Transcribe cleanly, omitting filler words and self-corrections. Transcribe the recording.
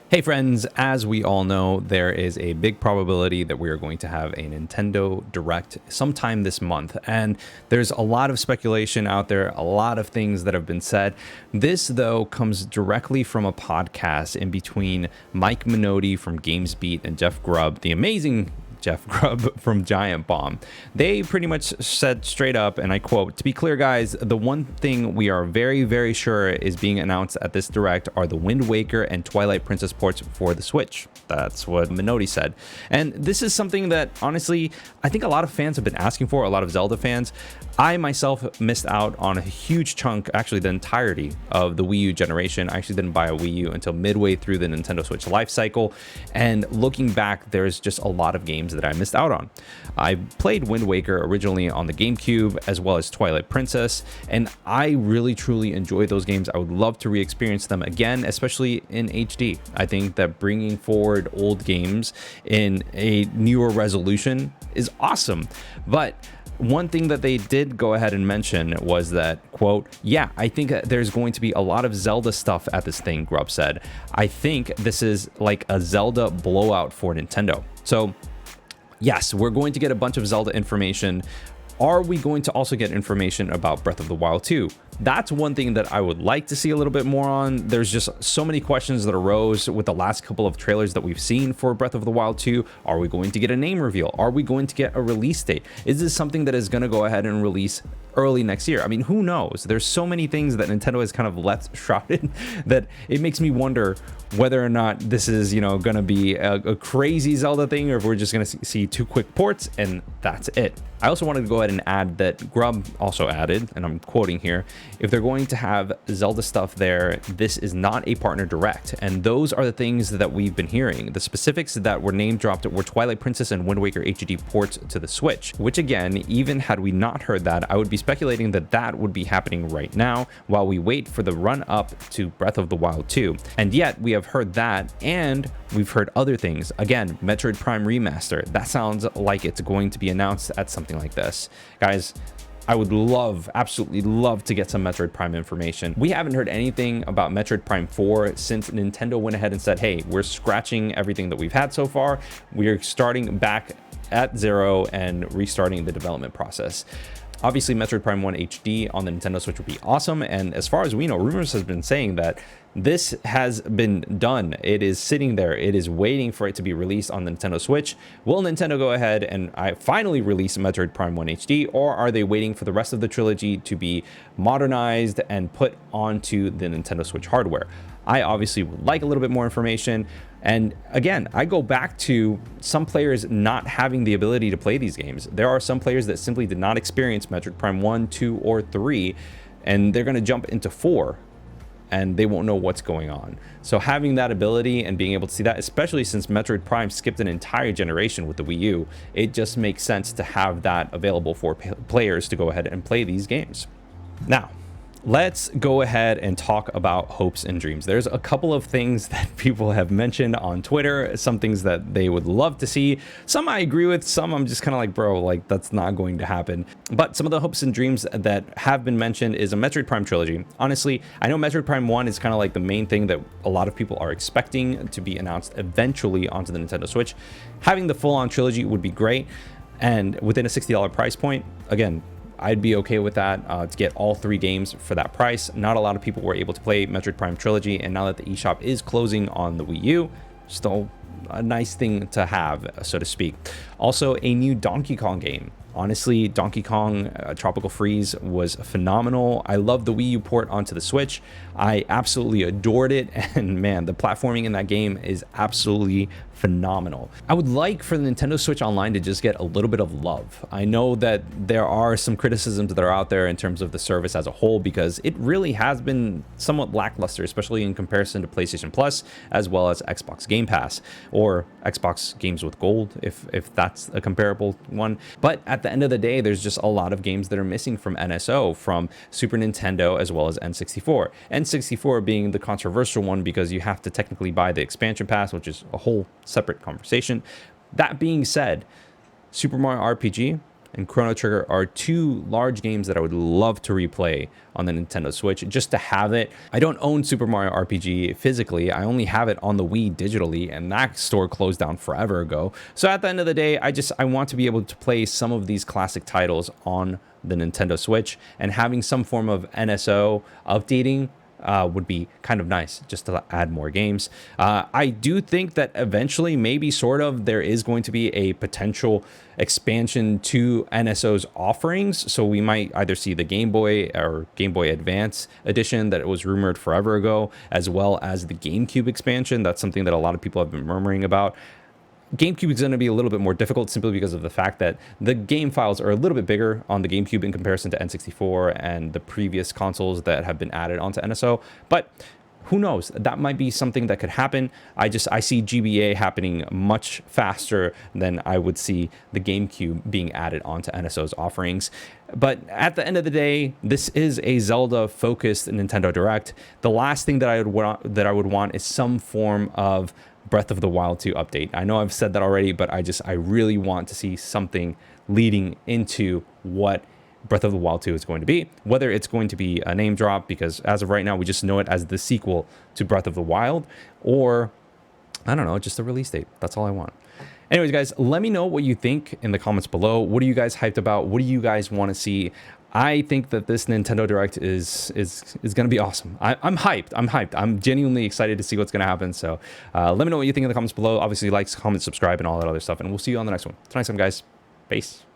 Hey friends, as we all know, there is a big probability that we are going to have a Nintendo Direct sometime this month, and there's a lot of speculation out there, a lot of things that have been said. This, though, comes directly from a podcast in between Mike Minotti from GamesBeat and Jeff Grubb, the amazing Jeff Grubb from Giant Bomb. They pretty much said straight up, and I quote, "To be clear, guys, the one thing we are very, very sure is being announced at this Direct are the Wind Waker and Twilight Princess ports for the Switch." That's what Minotti said. And this is something that, honestly, I think a lot of fans have been asking for, a lot of Zelda fans. I myself missed out on a huge chunk, actually the entirety of the Wii U generation. I actually didn't buy a Wii U until midway through the Nintendo Switch life cycle. And looking back, there's just a lot of games that I missed out on. I played Wind Waker originally on the GameCube, as well as Twilight Princess, and I really truly enjoyed those games. I would love to re-experience them again, especially in HD. I think that bringing forward old games in a newer resolution is awesome. But one thing that they did go ahead and mention was that, quote, "Yeah, I think there's going to be a lot of Zelda stuff at this thing," Grubb said. "I think this is like a Zelda blowout for Nintendo." So yes, we're going to get a bunch of Zelda information. Are we going to also get information about Breath of the Wild 2? That's one thing that I would like to see a little bit more on. There's just so many questions that arose with the last couple of trailers that we've seen for Breath of the Wild 2. Are we going to get a name reveal? Are we going to get a release date? Is this something that is going to go ahead and release early next year? I mean, who knows? There's so many things that Nintendo has kind of left shrouded that it makes me wonder whether or not this is, going to be a crazy Zelda thing, or if we're just going to see two quick ports and that's it. I also wanted to go ahead and add that Grubb also added, and I'm quoting here, "If they're going to have Zelda stuff there, this is not a partner direct." And those are the things that we've been hearing. The specifics that were name dropped were Twilight Princess and Wind Waker HD ports to the Switch, which again, even had we not heard that, I would be speculating that that would be happening right now while we wait for the run up to Breath of the Wild 2. And yet we have heard that, and we've heard other things. Again, Metroid Prime Remaster. That sounds like it's going to be announced at something like this. Guys, I would absolutely love to get some Metroid Prime information. We haven't heard anything about Metroid Prime 4 since Nintendo went ahead and said, hey, we're scratching everything that we've had so far. We're starting back at zero and restarting the development process. Obviously, Metroid Prime 1 HD on the Nintendo Switch would be awesome. And as far as we know, rumors has been saying that this has been done. It is sitting there. It is waiting for it to be released on the Nintendo Switch. Will Nintendo go ahead and finally release Metroid Prime 1 HD, or are they waiting for the rest of the trilogy to be modernized and put onto the Nintendo Switch hardware? I obviously would like a little bit more information. And again, I go back to some players not having the ability to play these games. There are some players that simply did not experience Metroid Prime 1, 2, or 3, and they're going to jump into 4, and they won't know what's going on. So having that ability and being able to see that, especially since Metroid Prime skipped an entire generation with the Wii U, it just makes sense to have that available for players to go ahead and play these games. Now, let's go ahead and talk about hopes and dreams. There's a couple of things that people have mentioned on Twitter, some things that they would love to see. Some I agree with, some I'm just kind of like, bro, like that's not going to happen. But some of the hopes and dreams that have been mentioned is a Metroid Prime trilogy. Honestly, I know Metroid Prime 1 is kind of like the main thing that a lot of people are expecting to be announced eventually onto the Nintendo Switch. Having the full-on trilogy would be great. And within a $60 price point, again, I'd be okay with that, to get all 3 games for that price. Not a lot of people were able to play Metroid Prime Trilogy, and now that the eShop is closing on the Wii U, still a nice thing to have, so to speak. Also, a new Donkey Kong game. Honestly, Donkey Kong Tropical Freeze was phenomenal. I love the Wii U port onto the Switch. I absolutely adored it, and man, the platforming in that game is absolutely phenomenal. I would like for the Nintendo Switch Online to just get a little bit of love. I know that there are some criticisms that are out there in terms of the service as a whole, because it really has been somewhat lackluster, especially in comparison to PlayStation Plus, as well as Xbox Game Pass, or Xbox Games with Gold, if that's a comparable one. But at the end of the day, there's just a lot of games that are missing from NSO, from Super Nintendo as well as N64. N64 being the controversial one because you have to technically buy the expansion pass, which is a whole separate conversation. That being said, Super Mario RPG and Chrono Trigger are two large games that I would love to replay on the Nintendo Switch, just to have it. I don't own Super Mario RPG physically. I only have it on the Wii digitally, and that store closed down forever ago. So at the end of the day, I want to be able to play some of these classic titles on the Nintendo Switch, and having some form of NSO updating would be kind of nice, just to add more games. I do think that eventually, maybe sort of, there is going to be a potential expansion to NSO's offerings. So we might either see the Game Boy or Game Boy Advance edition that was rumored forever ago, as well as the GameCube expansion. That's something that a lot of people have been murmuring about. GameCube is going to be a little bit more difficult simply because of the fact that the game files are a little bit bigger on the GameCube in comparison to N64 and the previous consoles that have been added onto NSO. But who knows? That might be something that could happen. I see GBA happening much faster than I would see the GameCube being added onto NSO's offerings. But at the end of the day, this is a Zelda-focused Nintendo Direct. The last thing that I would want is some form of Breath of the Wild 2 update. I know I've said that already, but I really want to see something leading into what Breath of the Wild 2 is going to be. Whether it's going to be a name drop, because as of right now, we just know it as the sequel to Breath of the Wild, or, I don't know, just a release date. That's all I want. Anyways, guys, let me know what you think in the comments below. What are you guys hyped about? What do you guys want to see? I think that this Nintendo Direct is going to be awesome. I'm hyped. I'm genuinely excited to see what's going to happen. So let me know what you think in the comments below. Obviously, like, comment, subscribe, and all that other stuff. And we'll see you on the next one. Till next time, guys. Peace.